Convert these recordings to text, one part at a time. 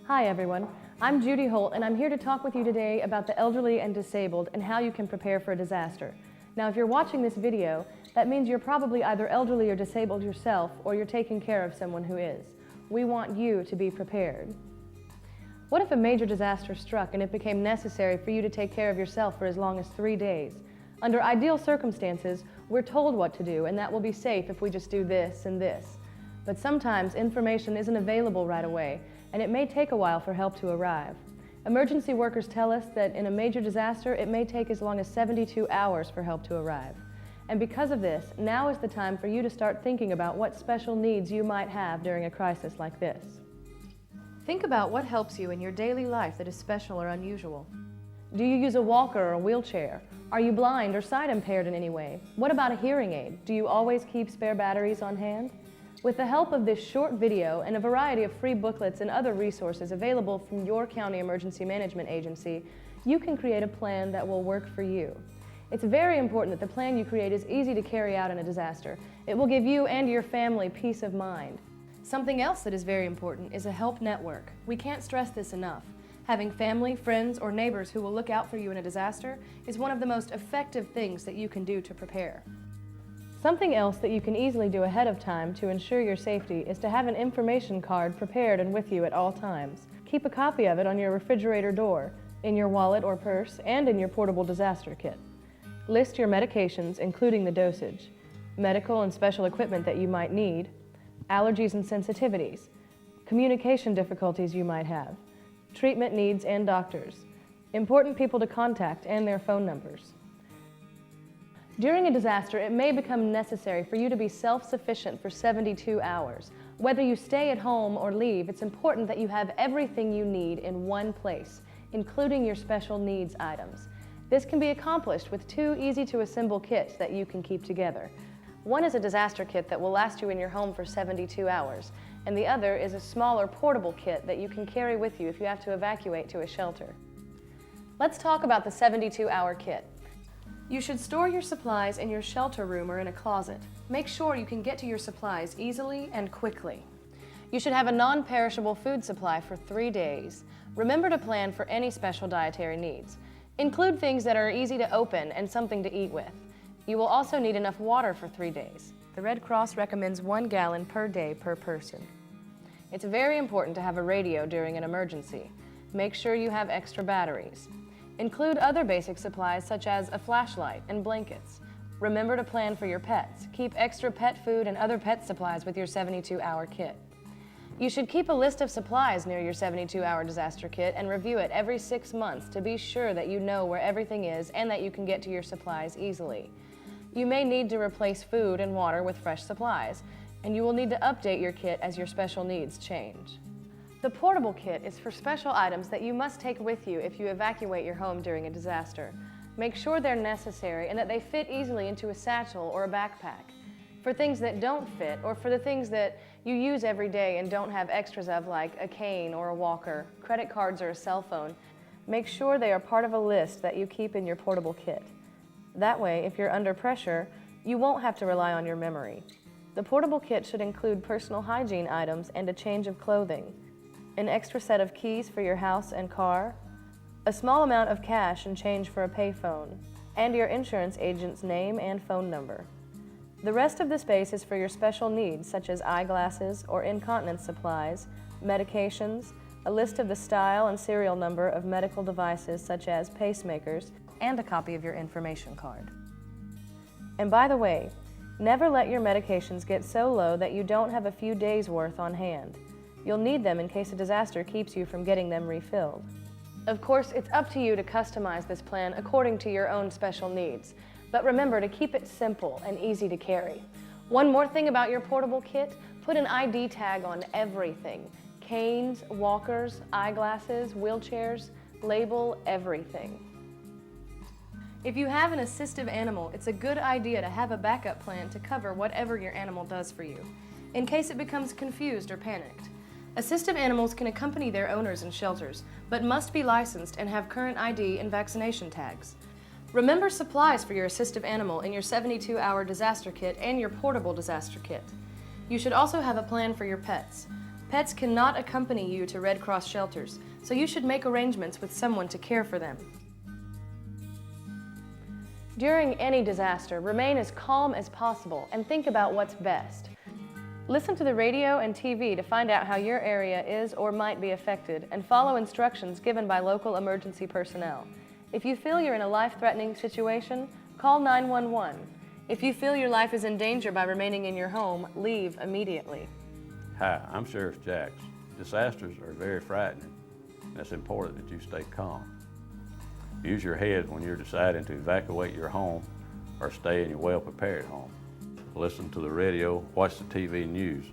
Hi everyone, I'm Judy Holt and I'm here to talk with you today about the elderly and disabled and how you can prepare for a disaster. Now if you're watching this video, that means you're probably either elderly or disabled yourself or you're taking care of someone who is. We want you to be prepared. What if a major disaster struck and it became necessary for you to take care of yourself for as long as 3 days? Under ideal circumstances, we're told what to do and that will be safe if we just do this and this. But sometimes information isn't available right away, and it may take a while for help to arrive. Emergency workers tell us that in a major disaster, it may take as long as 72 hours for help to arrive. And because of this, now is the time for you to start thinking about what special needs you might have during a crisis like this. Think about what helps you in your daily life that is special or unusual. Do you use a walker or a wheelchair? Are you blind or sight impaired in any way? What about a hearing aid? Do you always keep spare batteries on hand? With the help of this short video and a variety of free booklets and other resources available from your county emergency management agency, you can create a plan that will work for you. It's very important that the plan you create is easy to carry out in a disaster. It will give you and your family peace of mind. Something else that is very important is a help network. We can't stress this enough. Having family, friends, or neighbors who will look out for you in a disaster is one of the most effective things that you can do to prepare. Something else that you can easily do ahead of time to ensure your safety is to have an information card prepared and with you at all times. Keep a copy of it on your refrigerator door, in your wallet or purse, and in your portable disaster kit. List your medications, including the dosage, medical and special equipment that you might need, allergies and sensitivities, communication difficulties you might have, treatment needs and doctors, important people to contact and their phone numbers. During a disaster, it may become necessary for you to be self-sufficient for 72 hours. Whether you stay at home or leave, it's important that you have everything you need in one place, including your special needs items. This can be accomplished with 2 easy-to-assemble kits that you can keep together. One is a disaster kit that will last you in your home for 72 hours, and the other is a smaller portable kit that you can carry with you if you have to evacuate to a shelter. Let's talk about the 72-hour kit. You should store your supplies in your shelter room or in a closet. Make sure you can get to your supplies easily and quickly. You should have a non-perishable food supply for 3 days. Remember to plan for any special dietary needs. Include things that are easy to open and something to eat with. You will also need enough water for 3 days. The Red Cross recommends 1 gallon per day per person. It's very important to have a radio during an emergency. Make sure you have extra batteries. Include other basic supplies such as a flashlight and blankets. Remember to plan for your pets. Keep extra pet food and other pet supplies with your 72-hour kit. You should keep a list of supplies near your 72-hour disaster kit and review it every 6 months to be sure that you know where everything is and that you can get to your supplies easily. You may need to replace food and water with fresh supplies, and you will need to update your kit as your special needs change. The portable kit is for special items that you must take with you if you evacuate your home during a disaster. Make sure they're necessary and that they fit easily into a satchel or a backpack. For things that don't fit, or for the things that you use every day and don't have extras of, like a cane or a walker, credit cards or a cell phone, make sure they are part of a list that you keep in your portable kit. That way, if you're under pressure, you won't have to rely on your memory. The portable kit should include personal hygiene items and a change of clothing, an extra set of keys for your house and car, a small amount of cash and change for a payphone, and your insurance agent's name and phone number. The rest of the space is for your special needs such as eyeglasses or incontinence supplies, medications, a list of the style and serial number of medical devices such as pacemakers, and a copy of your information card. And by the way, never let your medications get so low that you don't have a few days' worth on hand. You'll need them in case a disaster keeps you from getting them refilled. Of course, it's up to you to customize this plan according to your own special needs, but remember to keep it simple and easy to carry. One more thing about your portable kit, put an ID tag on everything. Canes, walkers, eyeglasses, wheelchairs, label everything. If you have an assistive animal, it's a good idea to have a backup plan to cover whatever your animal does for you, in case it becomes confused or panicked. Assistive animals can accompany their owners in shelters, but must be licensed and have current ID and vaccination tags. Remember supplies for your assistive animal in your 72-hour disaster kit and your portable disaster kit. You should also have a plan for your pets. Pets cannot accompany you to Red Cross shelters, so you should make arrangements with someone to care for them. During any disaster, remain as calm as possible and think about what's best. Listen to the radio and TV to find out how your area is or might be affected, and follow instructions given by local emergency personnel. If you feel you're in a life-threatening situation, call 911. If you feel your life is in danger by remaining in your home, leave immediately. Hi, I'm Sheriff Jacks. Disasters are very frightening, and it's important that you stay calm. Use your head when you're deciding to evacuate your home or stay in your well-prepared home. Listen to the radio, watch the TV news.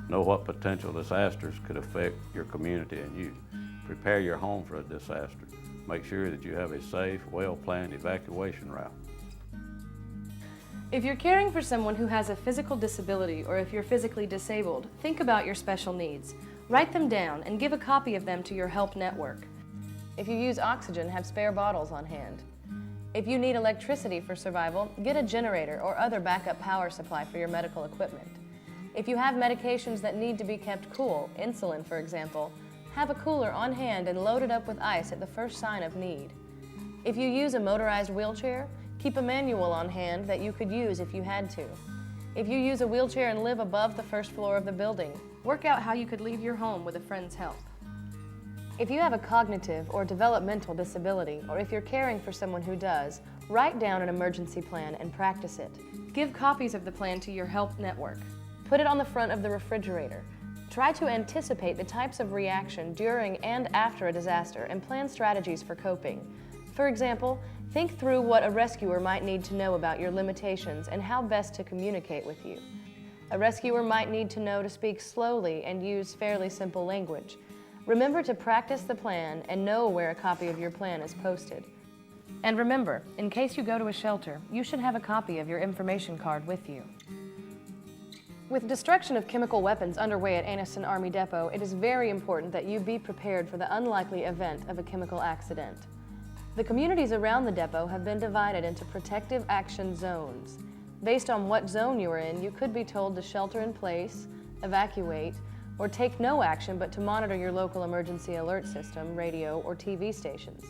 Know what potential disasters could affect your community and you. Prepare your home for a disaster. Make sure that you have a safe, well-planned evacuation route. If you're caring for someone who has a physical disability or if you're physically disabled, think about your special needs. Write them down and give a copy of them to your help network. If you use oxygen, have spare bottles on hand. If you need electricity for survival, get a generator or other backup power supply for your medical equipment. If you have medications that need to be kept cool, insulin for example, have a cooler on hand and load it up with ice at the first sign of need. If you use a motorized wheelchair, keep a manual on hand that you could use if you had to. If you use a wheelchair and live above the first floor of the building, work out how you could leave your home with a friend's help. If you have a cognitive or developmental disability, or if you're caring for someone who does, write down an emergency plan and practice it. Give copies of the plan to your help network. Put it on the front of the refrigerator. Try to anticipate the types of reaction during and after a disaster and plan strategies for coping. For example, think through what a rescuer might need to know about your limitations and how best to communicate with you. A rescuer might need to know to speak slowly and use fairly simple language. Remember to practice the plan and know where a copy of your plan is posted. And remember, in case you go to a shelter, you should have a copy of your information card with you. With destruction of chemical weapons underway at Anniston Army Depot, it is very important that you be prepared for the unlikely event of a chemical accident. The communities around the depot have been divided into protective action zones. Based on what zone you are in, you could be told to shelter in place, evacuate, or take no action but to monitor your local emergency alert system, radio, or TV stations.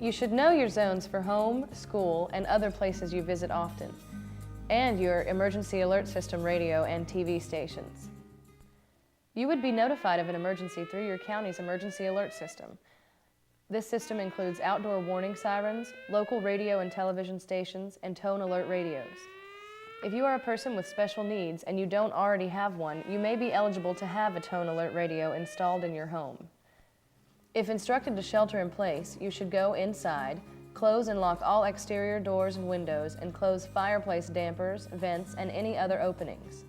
You should know your zones for home, school, and other places you visit often, and your emergency alert system, radio, and TV stations. You would be notified of an emergency through your county's emergency alert system. This system includes outdoor warning sirens, local radio and television stations, and tone alert radios. If you are a person with special needs and you don't already have one, you may be eligible to have a tone alert radio installed in your home. If instructed to shelter in place, you should go inside, close and lock all exterior doors and windows, and close fireplace dampers, vents, and any other openings.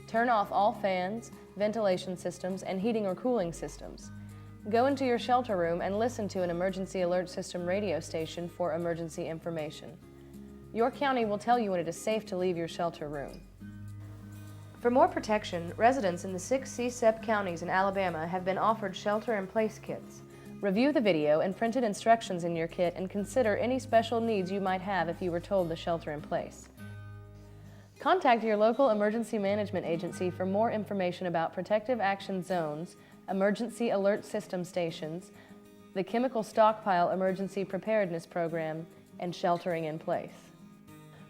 Turn off all fans, ventilation systems, and heating or cooling systems. Go into your shelter room and listen to an emergency alert system radio station for emergency information. Your county will tell you when it is safe to leave your shelter room. For more protection, residents in the 6 CSEP counties in Alabama have been offered shelter-in-place kits. Review the video and printed instructions in your kit and consider any special needs you might have if you were told to shelter in place. Contact your local emergency management agency for more information about protective action zones, emergency alert system stations, the Chemical Stockpile Emergency Preparedness Program, and sheltering in place.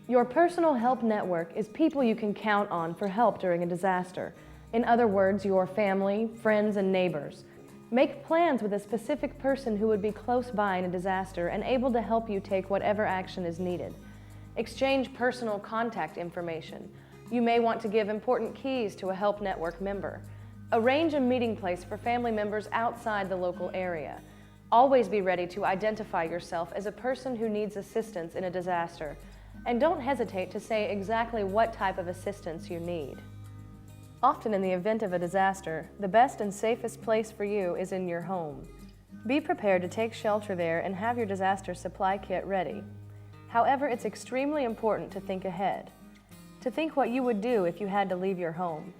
Your personal help network is people you can count on for help during a disaster. In other words, your family, friends, and neighbors. Make plans with a specific person who would be close by in a disaster and able to help you take whatever action is needed. Exchange personal contact information. You may want to give important keys to a help network member. Arrange a meeting place for family members outside the local area. Always be ready to identify yourself as a person who needs assistance in a disaster. And don't hesitate to say exactly what type of assistance you need. Often in the event of a disaster, the best and safest place for you is in your home. Be prepared to take shelter there and have your disaster supply kit ready. However, it's extremely important to think ahead. To think what you would do if you had to leave your home.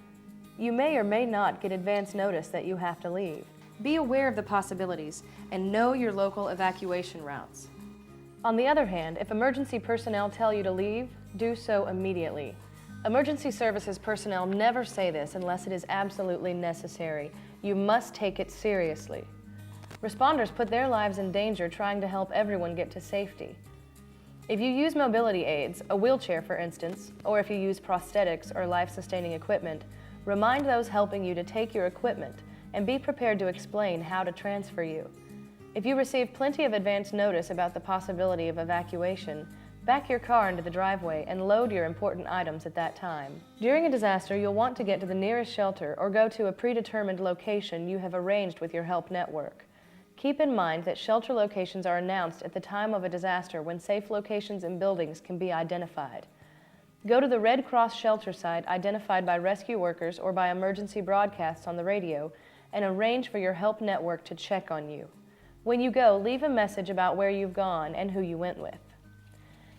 You may or may not get advance notice that you have to leave. Be aware of the possibilities and know your local evacuation routes. On the other hand, if emergency personnel tell you to leave, do so immediately. Emergency services personnel never say this unless it is absolutely necessary. You must take it seriously. Responders put their lives in danger trying to help everyone get to safety. If you use mobility aids, a wheelchair for instance, or if you use prosthetics or life-sustaining equipment, remind those helping you to take your equipment and be prepared to explain how to transfer you. If you receive plenty of advance notice about the possibility of evacuation, back your car into the driveway and load your important items at that time. During a disaster, you'll want to get to the nearest shelter or go to a predetermined location you have arranged with your help network. Keep in mind that shelter locations are announced at the time of a disaster when safe locations and buildings can be identified. Go to the Red Cross shelter site identified by rescue workers or by emergency broadcasts on the radio and arrange for your help network to check on you. When you go, leave a message about where you've gone and who you went with.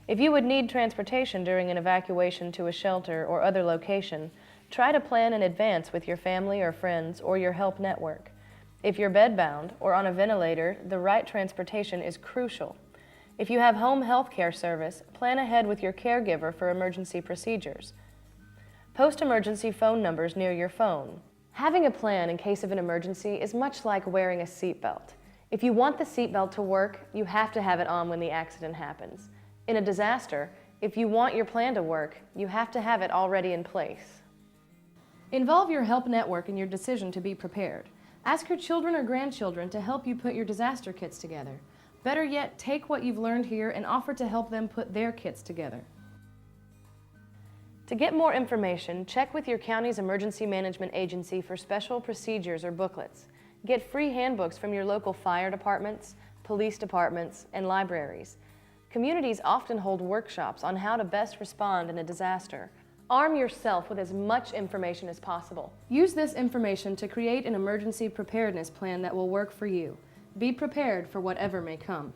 If you would need transportation during an evacuation to a shelter or other location, try to plan in advance with your family or friends or your help network. If you're bedbound or on a ventilator, the right transportation is crucial. If you have home health care service, plan ahead with your caregiver for emergency procedures. Post emergency phone numbers near your phone. Having a plan in case of an emergency is much like wearing a seatbelt. If you want the seatbelt to work, you have to have it on when the accident happens. In a disaster, if you want your plan to work, you have to have it already in place. Involve your help network in your decision to be prepared. Ask your children or grandchildren to help you put your disaster kits together. Better yet, take what you've learned here and offer to help them put their kits together. To get more information, check with your county's emergency management agency for special procedures or booklets. Get free handbooks from your local fire departments, police departments, and libraries. Communities often hold workshops on how to best respond in a disaster. Arm yourself with as much information as possible. Use this information to create an emergency preparedness plan that will work for you. Be prepared for whatever may come.